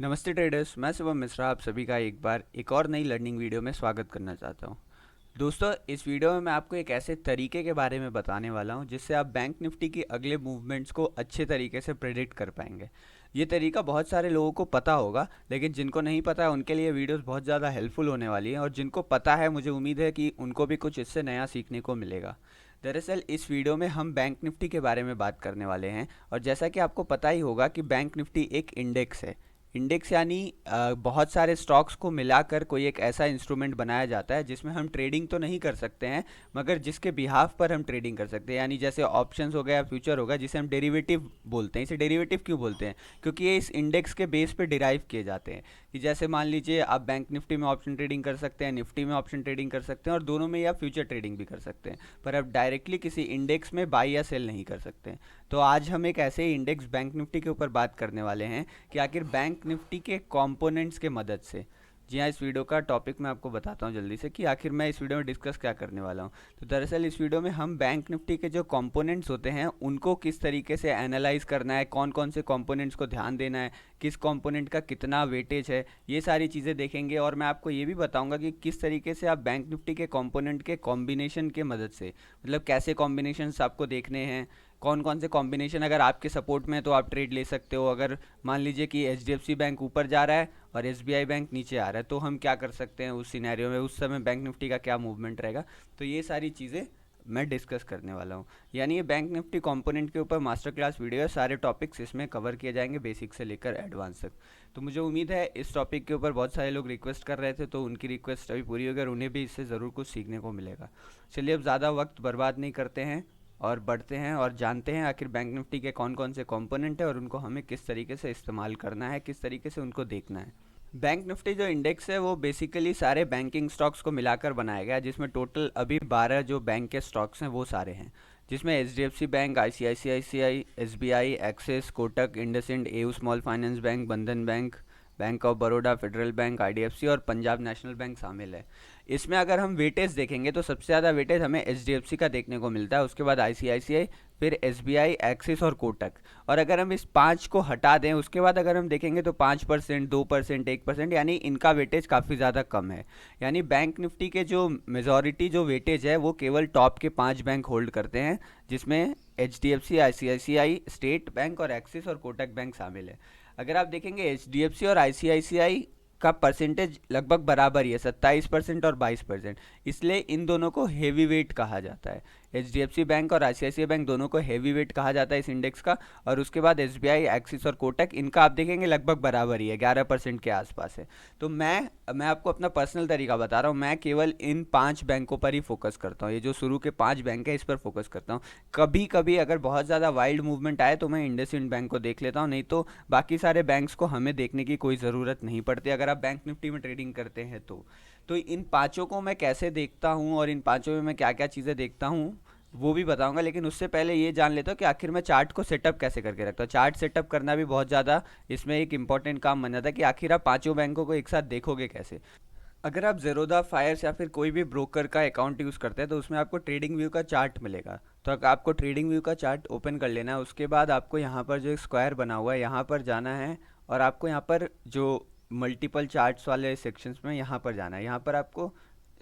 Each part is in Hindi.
नमस्ते ट्रेडर्स, मैं शुभम मिश्रा आप सभी का एक और नई लर्निंग वीडियो में स्वागत करना चाहता हूं। दोस्तों, इस वीडियो में मैं आपको एक ऐसे तरीके के बारे में बताने वाला हूं जिससे आप बैंक निफ्टी की अगले मूवमेंट्स को अच्छे तरीके से प्रेडिक्ट कर पाएंगे। ये तरीका बहुत सारे लोगों को पता होगा, लेकिन जिनको नहीं पता है उनके लिए वीडियोस बहुत ज़्यादा हेल्पफुल होने वाली हैं, और जिनको पता है मुझे उम्मीद है कि उनको भी कुछ इससे नया सीखने को मिलेगा। दरअसल इस वीडियो में हम बैंक निफ्टी के बारे में बात करने वाले हैं, और जैसा कि आपको पता ही होगा कि बैंक निफ्टी एक इंडेक्स है। इंडेक्स यानी बहुत सारे स्टॉक्स को मिलाकर कोई एक ऐसा इंस्ट्रूमेंट बनाया जाता है जिसमें हम ट्रेडिंग तो नहीं कर सकते हैं, मगर जिसके बिहाफ पर हम ट्रेडिंग कर सकते हैं। यानी जैसे ऑप्शंस हो गया या फ्यूचर होगा, जिसे हम डेरिवेटिव बोलते हैं। इसे डेरिवेटिव क्यों बोलते हैं? क्योंकि ये इस इंडेक्स के बेस पे डिराइव किए जाते हैं। कि जैसे मान लीजिए आप बैंक निफ्टी में ऑप्शन ट्रेडिंग कर सकते हैं, निफ्टी में ऑप्शन ट्रेडिंग कर सकते हैं, और दोनों में आप फ्यूचर ट्रेडिंग भी कर सकते हैं, पर आप डायरेक्टली किसी इंडेक्स में बाई या सेल नहीं कर सकते हैं। तो आज हम एक ऐसे ही इंडेक्स बैंक निफ्टी के ऊपर बात करने वाले हैं कि आखिर बैंक निफ्टी के कंपोनेंट्स के मदद से, जी हाँ, इस वीडियो का टॉपिक मैं आपको बताता हूँ जल्दी से कि आखिर मैं इस वीडियो में डिस्कस क्या करने वाला हूँ। तो दरअसल इस वीडियो में हम बैंक निफ्टी के जो कंपोनेंट्स होते हैं उनको किस तरीके से एनालाइज करना है, कौन कौन से कंपोनेंट्स को ध्यान देना है, किस कंपोनेंट का कितना वेटेज है, ये सारी चीज़ें देखेंगे। और मैं आपको ये भी बताऊंगा कि किस तरीके से आप बैंक निफ्टी के कंपोनेंट के कॉम्बिनेशन के मदद से, मतलब कैसे कॉम्बिनेशंस आपको देखने हैं, कौन कौन से कॉम्बिनेशन अगर आपके सपोर्ट में है तो आप ट्रेड ले सकते हो। अगर मान लीजिए कि एच बैंक ऊपर जा रहा है और एस बैंक नीचे आ रहा है, तो हम क्या कर सकते हैं उस सिनेरियो में, उस समय बैंक निफ्टी का क्या मूवमेंट रहेगा। तो ये सारी चीज़ें मैं डिस्कस करने वाला हूँ। यानी ये बैंक निफ्टी कंपोनेंट के ऊपर मास्टर क्लास वीडियो है, सारे टॉपिक्स इसमें कवर किए जाएंगे बेसिक से लेकर एडवांस तक। तो मुझे उम्मीद है इस टॉपिक के ऊपर बहुत सारे लोग रिक्वेस्ट कर रहे थे, तो उनकी रिक्वेस्ट अभी पूरी होगी और उन्हें भी इससे ज़रूर कुछ सीखने को मिलेगा। चलिए अब ज़्यादा वक्त बर्बाद नहीं करते हैं और बढ़ते हैं और जानते हैं आखिर बैंक निफ्टी के कौन कौन से कंपोनेंट है और उनको हमें किस तरीके से इस्तेमाल करना है, किस तरीके से उनको देखना है। बैंक निफ्टी जो इंडेक्स है वो बेसिकली सारे बैंकिंग स्टॉक्स को मिलाकर बनाया गया है, जिसमें टोटल अभी 12 जो बैंक के स्टॉक्स हैं वो सारे हैं। जिसमें H bank, ICICI, SBI, Axis, Kotak, IndusInd, AU small finance bank, Bandhan bank, bank of Baroda, Federal bank, IDFC और पंजाब नेशनल बैंक शामिल है। इसमें अगर हम वेटेज देखेंगे तो सबसे ज़्यादा वेटेज हमें HDFC का देखने को मिलता है, उसके बाद ICICI, फिर SBI, एक्सिस और कोटक। और अगर हम इस पाँच को हटा दें उसके बाद अगर हम देखेंगे तो 5%, 2%, 1%, यानी इनका वेटेज काफ़ी ज़्यादा कम है। यानी बैंक निफ्टी के जो मेजॉरिटी जो वेटेज है वो केवल टॉप के 5 बैंक होल्ड करते हैं, जिसमें HDFC, ICICI, स्टेट बैंक और एक्सिस और कोटक बैंक शामिल है। अगर आप देखेंगे HDFC और ICICI का परसेंटेज लगभग बराबर ही है, 27% और 22%। इसलिए इन दोनों को हेवी वेट कहा जाता है। HDFC बैंक और ICICI बैंक दोनों को हेवी वेट कहा जाता है इस इंडेक्स का। और उसके बाद SBI, एक्सिस और कोटक, इनका आप देखेंगे लगभग बराबर ही है, 11% के आसपास है। तो मैं आपको अपना पर्सनल तरीका बता रहा हूँ, मैं केवल इन 5 बैंकों पर ही फोकस करता हूँ। ये जो शुरू के 5 बैंक है इस पर फोकस करता हूँ। कभी कभी अगर बहुत ज़्यादा वाइल्ड मूवमेंट आए तो मैं इंडसइंड बैंक को देख लेता हूँ, नहीं तो बाकी सारे बैंक्स को हमें देखने की कोई ज़रूरत नहीं पड़ती अगर आप बैंक निफ्टी में ट्रेडिंग करते हैं तो इन पांचों को मैं कैसे देखता हूँ और इन पांचों में मैं क्या क्या चीज़ें देखता हूँ वो भी बताऊंगा। लेकिन उससे पहले ये जान लेता हूँ कि आखिर मैं चार्ट को सेटअप कैसे करके रखता हूँ। चार्ट सेटअप करना भी बहुत ज़्यादा इसमें एक इंपॉर्टेंट काम बन जाता है कि आखिर आप पांचों बैंकों को एक साथ देखोगे कैसे। अगर आप ज़ेरोधा, फायर्स या फिर कोई भी ब्रोकर का अकाउंट यूज़ करते हैं तो उसमें आपको ट्रेडिंग व्यू का चार्ट मिलेगा। तो अगर आपको ट्रेडिंग व्यू का चार्ट ओपन कर लेना है, उसके बाद आपको यहाँ पर जो एक स्क्वायर बना हुआ है यहाँ पर जाना है, और आपको यहाँ पर जो मल्टीपल चार्ट्स वाले सेक्शंस में यहाँ पर जाना है। यहाँ पर आपको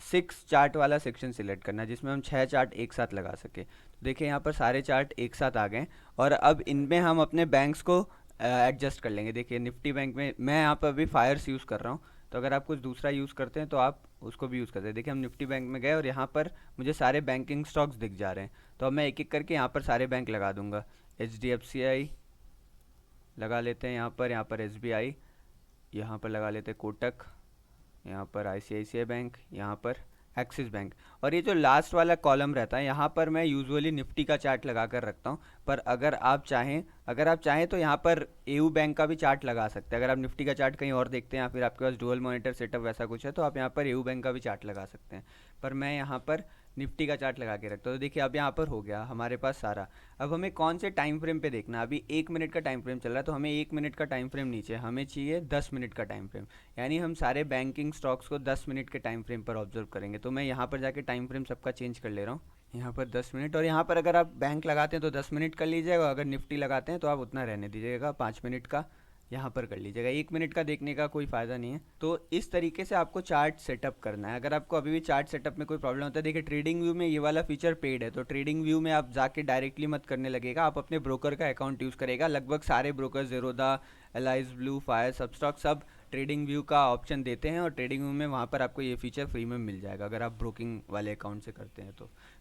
6 चार्ट वाला सेक्शन सिलेक्ट करना है जिसमें हम 6 चार्ट एक साथ लगा सके। तो देखिए यहाँ पर सारे चार्ट एक साथ आ गए, और अब इनमें हम अपने बैंक्स को एडजस्ट कर लेंगे। देखिए निफ्टी बैंक में मैं यहाँ पर अभी फायर्स यूज़ कर रहा हूँ, तो अगर आप कुछ दूसरा यूज़ करते हैं तो आप उसको भी यूज़ करते हैं। देखिए हम निफ्टी बैंक में गए और यहाँ पर मुझे सारे बैंकिंग स्टॉक्स दिख जा रहे हैं, तो अब मैं एक एक करके यहाँ पर सारे बैंक लगा दूंगा। HDFC लगा लेते हैं, यहाँ पर SBI, यहाँ पर लगा लेते हैं कोटक, यहाँ पर ICICI बैंक, यहाँ पर एक्सिस बैंक। और ये जो लास्ट वाला कॉलम रहता है यहाँ पर मैं यूजुअली निफ्टी का चार्ट लगा कर रखता हूँ, पर अगर आप चाहें तो यहाँ पर एयू बैंक का भी चार्ट लगा सकते हैं। अगर आप निफ्टी का चार्ट कहीं और देखते हैं या फिर आपके पास डुअल मॉनिटर सेटअप वैसा कुछ है तो आप यहाँ पर एयू बैंक का भी चार्ट लगा सकते हैं, पर मैं यहाँ पर निफ्टी का चार्ट लगा के रखता हूँ। तो देखिए अब यहाँ पर हो गया हमारे पास सारा। अब हमें कौन से टाइम फ्रेम पे देखना है? अभी 1 मिनट का टाइम फ्रेम चल रहा है, तो हमें 1 मिनट का टाइम फ्रेम नीचे, हमें चाहिए 10 मिनट का टाइम फ्रेम। यानी हम सारे बैंकिंग स्टॉक्स को 10 मिनट के टाइम फ्रेम पर ऑब्जर्व करेंगे। तो मैं यहाँ पर जाके टाइम फ्रेम सबका चेंज कर ले रहा हूँ, यहाँ पर 10 मिनट। और यहाँ पर अगर आप बैंक लगाते हैं तो 10 मिनट कर लीजिएगा, अगर निफ्टी लगाते हैं तो आप उतना रहने दीजिएगा, 5 मिनट का। यहाँ पर कर लीजिएगा, 1 मिनट का देखने का कोई फ़ायदा नहीं है। तो इस तरीके से आपको चार्ट सेटअप करना है। अगर आपको अभी भी चार्ट सेटअप में कोई प्रॉब्लम होता है, देखिए ट्रेडिंग व्यू में ये वाला फीचर पेड है, तो ट्रेडिंग व्यू में आप जाके डायरेक्टली मत करने लगेगा, आप अपने ब्रोकर का अकाउंट यूज़ करेगा। लगभग सारे ब्रोकर, ज़ेरोधा, एलाइज ब्लू, फायर, सबस्टॉक, सब ट्रेडिंग व्यू का ऑप्शन देते हैं, और ट्रेडिंग व्यू में वहाँ पर आपको ये फीचर फ्री में मिल जाएगा अगर आप ब्रोकिंग वाले अकाउंट से करते हैं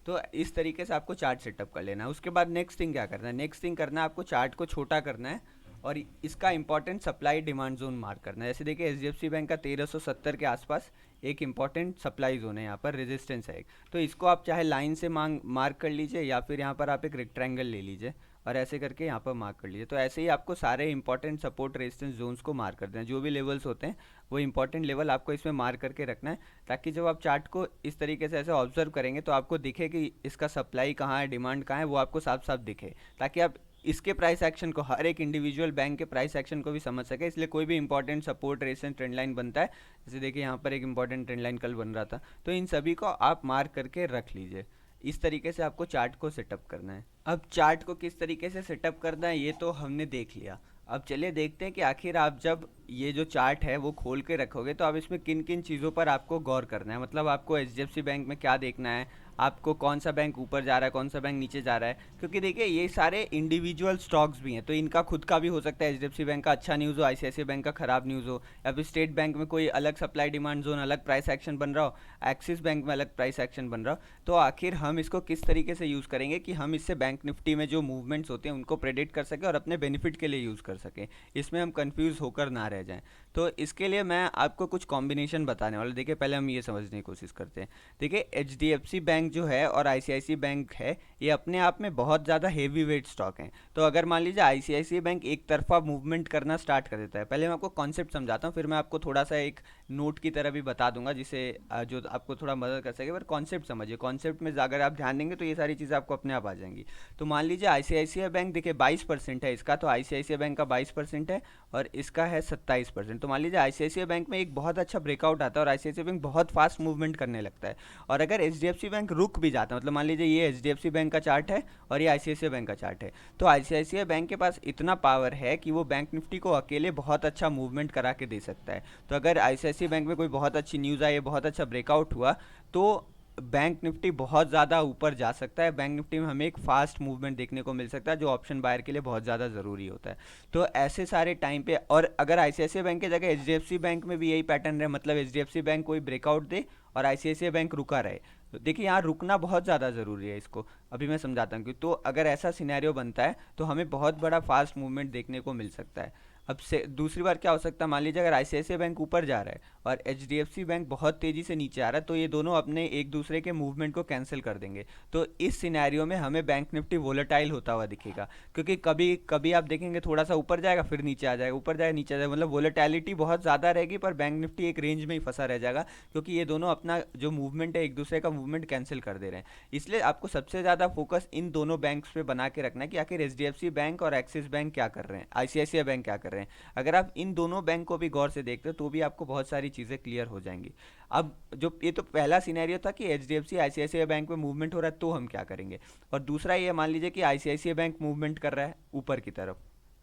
तो इस तरीके से आपको चार्ट सेटअप कर लेना है। उसके बाद नेक्स्ट थिंग क्या करना है, नेक्स्ट थिंग करना है आपको चार्ट को छोटा करना है और इसका important supply demand zone mark करना है। जैसे देखिए एचडीएफसी बैंक का 1370 के आसपास एक इंपॉर्टेंट सप्लाई जोन है, यहाँ पर रेजिस्टेंस है एक, तो इसको आप चाहे लाइन से मार्क कर लीजिए या फिर यहाँ पर आप एक रेक्टेंगल ले लीजिए और ऐसे करके यहाँ पर मार्क कर लीजिए। तो ऐसे ही आपको सारे इंपॉर्टेंट सपोर्ट रेजिस्टेंस जोन्स को मार्क कर देना, जो भी लेवल्स होते हैं वो इंपॉर्टेंट लेवल आपको इसमें मार्क करके रखना है, ताकि जब आप चार्ट को इस तरीके से ऐसे ऑब्जर्व करेंगे तो आपको दिखे कि इसका सप्लाई कहाँ है, डिमांड कहाँ है, वो आपको साफ साफ दिखे, ताकि आप इसके प्राइस एक्शन को, हर एक इंडिविजुअल बैंक के प्राइस एक्शन को भी समझ सके। इसलिए कोई भी important support resistance trend line बनता है, जैसे देखिए यहाँ पर एक इंपॉर्टेंट ट्रेंड लाइन कल बन रहा था, तो इन सभी को आप मार्क करके रख लीजिए। इस तरीके से आपको चार्ट को सेटअप करना है। अब चार्ट को किस तरीके से सेटअप करना है ये तो हमने देख लिया। अब चलिए देखते हैं कि आखिर आप जब ये जो चार्ट है वो खोल के रखोगे तो आप इसमें किन किन चीज़ों पर आपको गौर करना है। मतलब आपको एचडीएफसी बैंक में क्या देखना है, आपको कौन सा बैंक ऊपर जा रहा है, कौन सा बैंक नीचे जा रहा है, क्योंकि देखिए ये सारे इंडिविजुअल स्टॉक्स भी हैं, तो इनका खुद का भी हो सकता है एचडीएफसी बैंक का अच्छा न्यूज़ हो, आईसीआईसीआई बैंक का खराब न्यूज़ हो, या फिर स्टेट बैंक में कोई अलग सप्लाई डिमांड जोन, अलग प्राइस एक्शन बन रहा हो, एक्सिस बैंक में अलग प्राइस एक्शन बन रहा हो। तो आखिर हम इसको किस तरीके से यूज़ करेंगे कि हम इससे बैंक निफ्टी में जो मूवमेंट्स होते हैं उनको प्रेडिक्ट कर सकें और अपने बेनिफिट के लिए यूज़ कर सकें, इसमें हम कंफ्यूज होकर ना रह जाएं। तो इसके लिए मैं आपको कुछ कॉम्बिनेशन बताने वाला। देखिए पहले हम ये समझने की कोशिश करते हैं। देखिए एचडीएफसी बैंक जो है और आईसीआईसीआई बैंक है, ये अपने आप में बहुत ज़्यादा हेवी वेट स्टॉक हैं। तो अगर मान लीजिए आईसीआईसीआई बैंक एक तरफा मूवमेंट करना स्टार्ट कर देता है, पहले मैं आपको कॉन्सेप्ट समझाता हूँ, फिर मैं आपको थोड़ा सा एक नोट की तरह भी बता दूंगा जिससे जो आपको थोड़ा मदद कर सके। पर कॉन्सेप्ट समझिए, कॉन्सेप्ट में अगर आप ध्यान देंगे तो ये सारी चीज़ें आपको अपने आप आ जाएंगी। तो मान लीजिए आईसीआईसीआई बैंक देखिए 22% है इसका, तो आईसीआईसीआई बैंक का 22% है और इसका है 27%। तो मान लीजिए आईसीआईसीआई बैंक में एक बहुत अच्छा ब्रेकआउट आता है और आईसीआईसीआई बैंक बहुत फास्ट मूवमेंट करने लगता है, और अगर एचडीएफसी बैंक रुक भी जाता है, मतलब मान लीजिए ये एचडीएफसी बैंक का चार्ट है और ये आईसीआईसीआई बैंक का चार्ट है, तो आईसीआईसीआई बैंक के पास इतना पावर है कि वो बैंक निफ्टी को अकेले बहुत अच्छा मूवमेंट करा के दे सकता है। तो अगर आईसीआईसीआई बैंक में कोई बहुत अच्छी न्यूज़ आई, बहुत अच्छा ब्रेकआउट हुआ, तो बैंक निफ्टी बहुत ज़्यादा ऊपर जा सकता है, बैंक निफ्टी में हमें एक फास्ट मूवमेंट देखने को मिल सकता है, जो ऑप्शन बायर के लिए बहुत ज़्यादा ज़रूरी होता है। तो ऐसे सारे टाइम पे, और अगर आईसीआईसीआई बैंक की जगह एचडीएफसी बैंक में भी यही पैटर्न है, मतलब एचडीएफसी बैंक कोई ब्रेकआउट दे और आईसीआईसीआई बैंक रुका रहे, तो देखिए यहाँ रुकना बहुत ज़्यादा ज़रूरी है, इसको अभी मैं समझाता हूँ कि तो अगर ऐसा सिनेरियो बनता है तो हमें बहुत बड़ा फास्ट मूवमेंट देखने को मिल सकता है। अब से दूसरी बार क्या हो सकता है, मान लीजिए अगर आईसीआईसीआई बैंक ऊपर जा रहा है और एचडीएफसी बैंक बहुत तेज़ी से नीचे आ रहा है, तो ये दोनों अपने एक दूसरे के मूवमेंट को कैंसिल कर देंगे। तो इस सिनेरियो में हमें बैंक निफ्टी वोलेटाइल होता हुआ दिखेगा, क्योंकि कभी कभी आप देखेंगे थोड़ा सा ऊपर जाएगा फिर नीचे आ जाएगा, ऊपर जाएगा नीचे आ जाएगा, मतलब वोलेटैलिटी बहुत ज़्यादा रहेगी, पर बैंक निफ्टी एक रेंज में ही फंसा रह जाएगा, क्योंकि ये दोनों अपना जो मूवमेंट है एक दूसरे का मूवमेंट कैंसिल कर दे रहे हैं। इसलिए आपको सबसे ज़्यादा फोकस इन दोनों बैंक्स पे बना के रखना है कि आखिर एचडीएफसी बैंक और एक्सिस बैंक क्या कर रहे हैं, आईसीआईसीआई बैंक क्या कर रहे हैं। अगर आप इन दोनों बैंक को भी गौर से देखते हो तो भी आपको बहुत सारी चीज़ें क्लियर हो जाएंगी। अब जो ये तो पहला सिनेरियो था कि एचडीएफसी आईसीआईसीआई बैंक में मूवमेंट हो रहा है तो हम क्या करेंगे, और दूसरा ये मान लीजिए कि आईसीआईसीआई बैंक मूवमेंट कर रहा है ऊपर की तरफ,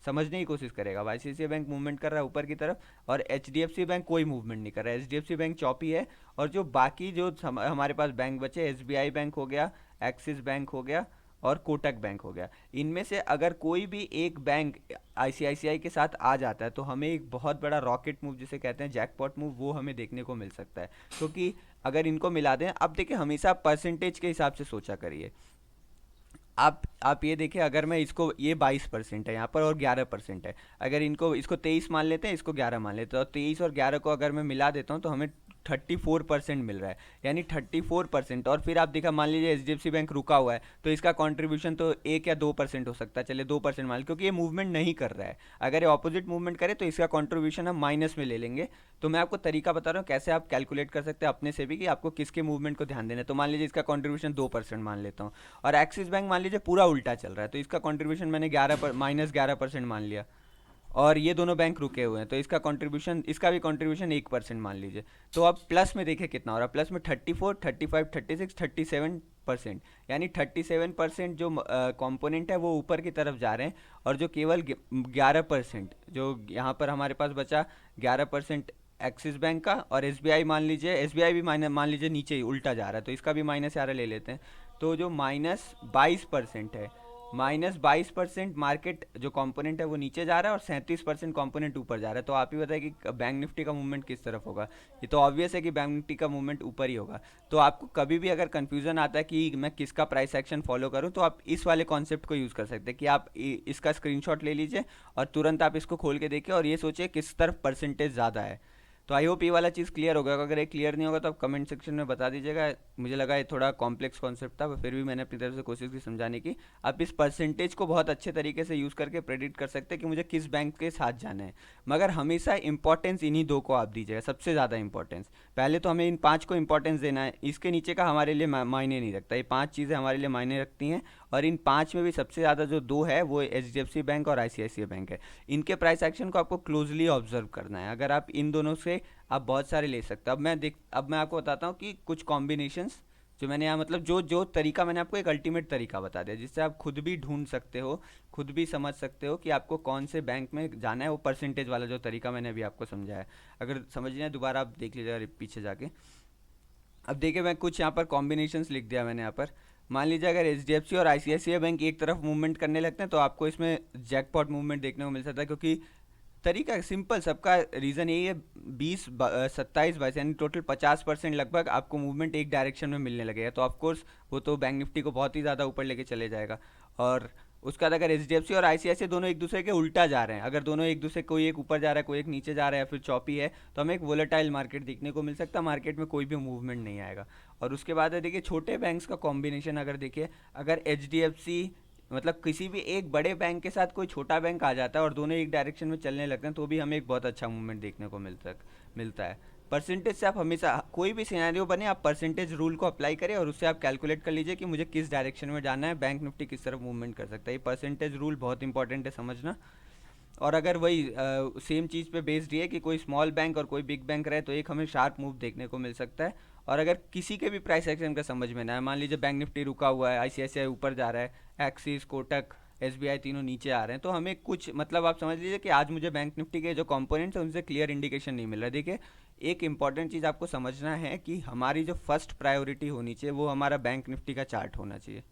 समझने की कोशिश करेगा। आईसीआईसीआई बैंक मूवमेंट कर रहा है ऊपर की तरफ और एचडीएफसी बैंक कोई मूवमेंट नहीं कर रहा है, एचडीएफसी बैंक चौपी है, और जो बाकी जो हमारे पास बैंक बचे, एसबीआई बैंक हो गया, एक्सिस बैंक हो गया और कोटक बैंक हो गया, इनमें से अगर कोई भी एक बैंक आईसीआईसीआई के साथ आ जाता है तो हमें एक बहुत बड़ा रॉकेट मूव जिसे कहते हैं जैकपॉट मूव, वो हमें देखने को मिल सकता है। क्योंकि अगर इनको मिला दें, अब देखिए हमेशा परसेंटेज के हिसाब से सोचा करिए। आप ये देखिए, अगर मैं इसको, ये 22% है यहाँ पर और 11% है, अगर इसको 23 मान लेते हैं, इसको 11 मान लेते हैं, और 23 और 11 को अगर मैं मिला देता हूँ तो हमें 34% मिल रहा है, यानी 34%। और फिर आप देखा, मान लीजिए एचडीएफसी बैंक रुका हुआ है तो इसका कंट्रीब्यूशन तो 1 या 2% हो सकता है, चलिए 2% मान, क्योंकि ये मूवमेंट नहीं कर रहा है। अगर ये ऑपोजिट मूवमेंट करे तो इसका कंट्रीब्यूशन हम माइनस में ले लेंगे। तो मैं आपको तरीका बता रहा हूँ कैसे आप कैलकुलेट कर सकते हैं अपने से भी कि आपको किसके मूवमेंट को ध्यान देना है। तो मान लीजिए इसका कंट्रीब्यूशन 2% मान लेता हूँ, और एक्सिस बैंक मान लीजिए पूरा उल्टा चल रहा है तो इसका कंट्रीब्यूशन मैंने -11% मान लिया, और ये दोनों बैंक रुके हुए हैं तो इसका कंट्रीब्यूशन, इसका भी कंट्रीब्यूशन 1% मान लीजिए। तो अब प्लस में देखिए कितना हो रहा है, प्लस में 34, 35, 36, 37, परसेंट, यानी 37% जो कंपोनेंट है वो ऊपर की तरफ जा रहे हैं, और जो केवल 11%, जो यहाँ पर हमारे पास बचा 11% एक्सिस बैंक का, और एसबीआई मान लीजिए, एसबीआई भी मान लीजिए नीचे ही उल्टा जा रहा है, तो इसका भी माइनस यार ले लेते हैं। तो जो -22% है, -22% मार्केट जो कंपोनेंट है वो नीचे जा रहा है, और 37% कंपोनेंट ऊपर जा रहा है। तो आप ही बताइए कि बैंक निफ्टी का मूवमेंट किस तरफ होगा। ये तो ऑब्वियस है कि बैंक निफ्टी का मूवमेंट ऊपर ही होगा। तो आपको कभी भी अगर कंफ्यूजन आता है कि मैं किसका प्राइस एक्शन फॉलो करूं, तो आप इस वाले कॉन्सेप्ट को यूज़ कर सकते हैं कि आप इसका स्क्रीनशॉट ले लीजिए और तुरंत आप इसको खोल के देखिए और ये सोचिए किस तरफ परसेंटेज ज़्यादा है। तो आई होप ये वाला चीज़ क्लियर होगा। अगर ये क्लियर नहीं होगा तो आप कमेंट सेक्शन में बता दीजिएगा। मुझे लगा ये थोड़ा कॉम्प्लेक्स कॉन्सेप्ट था, फिर भी मैंने अपनी तरफ से कोशिश की समझाने की। आप इस परसेंटेज को बहुत अच्छे तरीके से यूज़ करके प्रेडिक्ट कर सकते हैं कि मुझे किस बैंक के साथ जाना है, मगर हमेशा इंपॉर्टेंस इन्हीं दो को आप दीजिएगा, सबसे ज़्यादा इंपॉर्टेंस। पहले तो हमें इन 5 को इंपॉर्टेंस देना है, इसके नीचे का हमारे लिए मायने नहीं रखता। ये 5 चीज़ें हमारे लिए मायने रखती हैं, और इन 5 में भी सबसे ज़्यादा जो 2 है वो एचडीएफसी बैंक और आईसीआईसीआई बैंक है। इनके प्राइस एक्शन को आपको क्लोजली ऑब्जर्व करना है। अगर आप इन दोनों से आप बहुत सारे ले सकते हैं। अब मैं आपको बताता हूँ कि कुछ कॉम्बिनेशंस जो मैंने यहाँ, मतलब जो तरीका मैंने आपको एक अल्टीमेट तरीका बता दिया, जिससे आप खुद भी ढूंढ सकते हो, खुद भी समझ सकते हो कि आपको कौन से बैंक में जाना है। वो परसेंटेज वाला जो तरीका मैंने अभी आपको समझाया है, अगर समझना है दोबारा आप देख लीजिएगा पीछे जाके। अब देखिए, मैं कुछ यहाँ पर कॉम्बिनेशंस लिख दिया मैंने यहाँ पर। मान लीजिए अगर एचडीएफसी और आईसीआईसीआई बैंक एक तरफ मूवमेंट करने लगते हैं तो आपको इसमें जैकपॉट मूवमेंट देखने को मिल सकता है, क्योंकि तरीका सिंपल, सबका रीज़न यही है। 27 यानी टोटल 50% लगभग आपको मूवमेंट एक डायरेक्शन में मिलने लगेगा, तो ऑफकोर्स वो तो बैंक निफ्टी को बहुत ही ज़्यादा ऊपर लेके चले जाएगा। और उसके बाद अगर एचडीएफसी और आईसीआईसीआई दोनों एक दूसरे के उल्टा जा रहे हैं, अगर दोनों एक दूसरे, कोई एक ऊपर जा रहा है कोई एक नीचे जा रहा है या फिर चौपी है, तो हमें एक वोलेटाइल मार्केट देखने को मिल सकता है, मार्केट में कोई भी मूवमेंट नहीं आएगा। और उसके बाद है देखिए छोटे बैंक्स का कॉम्बिनेशन। अगर देखिए, अगर एचडीएफसी, मतलब किसी भी एक बड़े बैंक के साथ कोई छोटा बैंक आ जाता है और दोनों एक डायरेक्शन में चलने लगते हैं, तो भी हमें एक बहुत अच्छा मूवमेंट देखने को मिलता है। परसेंटेज से आप हमेशा, कोई भी सिनेरियो बने, आप परसेंटेज रूल को अप्लाई करें और उससे आप कैलकुलेट कर लीजिए कि मुझे किस डायरेक्शन में जाना है, बैंक निफ्टी किस तरफ मूवमेंट कर सकता है। ये परसेंटेज रूल बहुत इंपॉर्टेंट है समझना। और अगर वही सेम चीज़ पे बेस्ड है कि कोई स्मॉल बैंक और कोई बिग बैंक रहे, तो एक हमें शार्प मूव देखने को मिल सकता है। और अगर किसी के भी प्राइस एक्शन का समझ में ना है, मान लीजिए बैंक निफ्टी रुका हुआ है, आईसीआईसीआई ऊपर जा रहा है, एक्सिस, कोटक, एसबीआई तीनों नीचे आ रहे हैं, तो हमें कुछ, मतलब आप समझ लीजिए कि आज मुझे बैंक निफ्टी के जो कंपोनेंट्स हैं उनसे क्लियर इंडिकेशन नहीं मिल रहा है। देखिए, एक इंपॉर्टेंट चीज़ आपको समझना है कि हमारी जो फर्स्ट प्रायोरिटी होनी चाहिए वो हमारा बैंक निफ्टी का चार्ट होना चाहिए।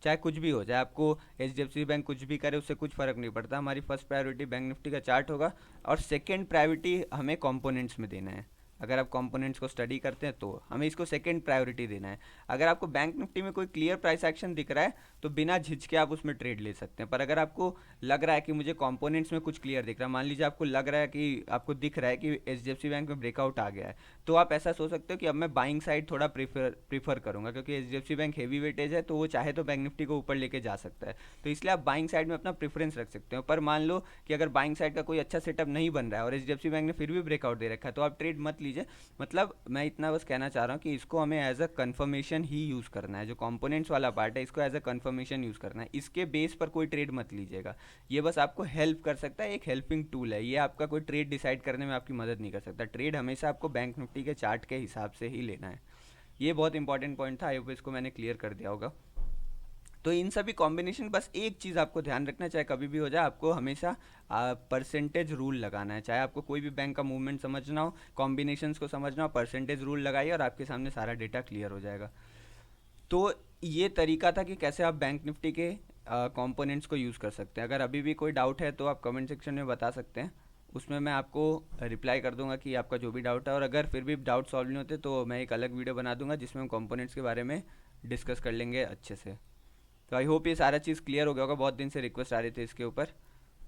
चाहे कुछ भी हो जाए, आपको एचडीएफसी बैंक कुछ भी करे उससे कुछ फ़र्क नहीं पड़ता, हमारी फर्स्ट प्रायोरिटी बैंक निफ्टी का चार्ट होगा। और सेकंड प्रायोरिटी हमें कंपोनेंट्स में देना है। अगर आप कंपोनेंट्स को स्टडी करते हैं तो हमें इसको सेकंड प्रायोरिटी देना है। अगर आपको बैंक निफ्टी में कोई क्लियर प्राइस एक्शन दिख रहा है तो बिना झिझके आप उसमें ट्रेड ले सकते हैं। पर अगर आपको लग रहा है कि मुझे कंपोनेंट्स में कुछ क्लियर दिख रहा है, मान लीजिए आपको लग रहा है कि आपको दिख रहा है कि एचडीएफसी बैंक में ब्रेकआउट आ गया है, तो आप ऐसा सोच सकते हो कि अब मैं बाइंग साइड थोड़ा प्रीफर करूंगा, क्योंकि एचडीएफसी बैंक हेवी वेटेज है, तो वो चाहे तो बैंक निफ्टी को ऊपर लेके जा सकता है। तो इसलिए आप बाइंग साइड में अपना प्रेफरेंस रख सकते हो। पर मान लो कि अगर बाइंग साइड का कोई अच्छा सेटअप नहीं बन रहा है और एचडीएफसी बैंक ने फिर भी ब्रेकआउट दे रखा है, तो आप ट्रेड मत लीजिए। मतलब मैं इतना बस कहना चाह रहा हूँ कि इसको हमें एज अ कन्फर्मेशन ही यूज़ करना है। जो कंपोनेंट्स वाला पार्ट है इसको एज अ कन्फर्मेशन यूज़ करना है, इसके बेस पर कोई ट्रेड मत लीजिएगा। ये बस आपको हेल्प कर सकता है, एक हेल्पिंग टूल है, ये आपका कोई ट्रेड डिसाइड करने में आपकी मदद नहीं कर सकता। ट्रेड हमेशा आपको बैंक निफ्टी के चार्ट के हिसाब से ही लेना है। ये बहुत इंपॉर्टेंट पॉइंट था, आई होप इसको मैंने क्लियर कर दिया होगा। तो इन सभी कॉम्बिनेशन, बस एक चीज़ आपको ध्यान रखना, चाहे कभी भी हो जाए, आपको हमेशा परसेंटेज रूल लगाना है। चाहे आपको कोई भी बैंक का मूवमेंट समझना हो, कॉम्बिनेशंस को समझना हो, परसेंटेज रूल लगाइए और आपके सामने सारा डेटा क्लियर हो जाएगा। तो ये तरीका था कि कैसे आप बैंक निफ्टी के कंपोनेंट्स को यूज़ कर सकते हैं। अगर अभी भी कोई डाउट है तो आप कमेंट सेक्शन में बता सकते हैं, उसमें मैं आपको रिप्लाई कर दूंगा कि आपका जो भी डाउट है। और अगर फिर भी डाउट सॉल्व नहीं होते तो मैं एक अलग वीडियो बना दूंगा जिसमें हम कंपोनेंट्स के बारे में डिस्कस कर लेंगे अच्छे से। तो आई होप ये सारा चीज़ क्लियर हो गया होगा, बहुत दिन से रिक्वेस्ट आ रही थी इसके ऊपर।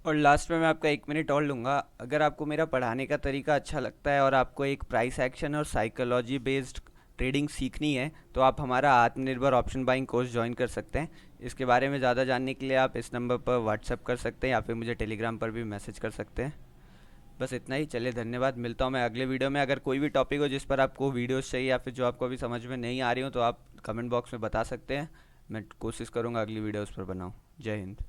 और लास्ट में मैं आपका 1 मिनट और लूँगा। अगर आपको मेरा पढ़ाने का तरीका अच्छा लगता है और आपको एक प्राइस एक्शन और साइकोलॉजी बेस्ड ट्रेडिंग सीखनी है, तो आप हमारा आत्मनिर्भर ऑप्शन बाइंग कोर्स ज्वाइन कर सकते हैं। इसके बारे में ज़्यादा जानने के लिए आप इस नंबर पर व्हाट्सअप कर सकते हैं या फिर मुझे टेलीग्राम पर भी मैसेज कर सकते हैं। बस इतना ही, चलिए धन्यवाद। मिलता हूँ मैं अगले वीडियो में। अगर कोई भी टॉपिक हो जिस पर आपको वीडियोस चाहिए या फिर जो आपको अभी समझ में नहीं आ रही हो, तो आप कमेंट बॉक्स में बता सकते हैं, मैं कोशिश करूँगा अगली वीडियो उस पर बनाऊँ। जय हिंद।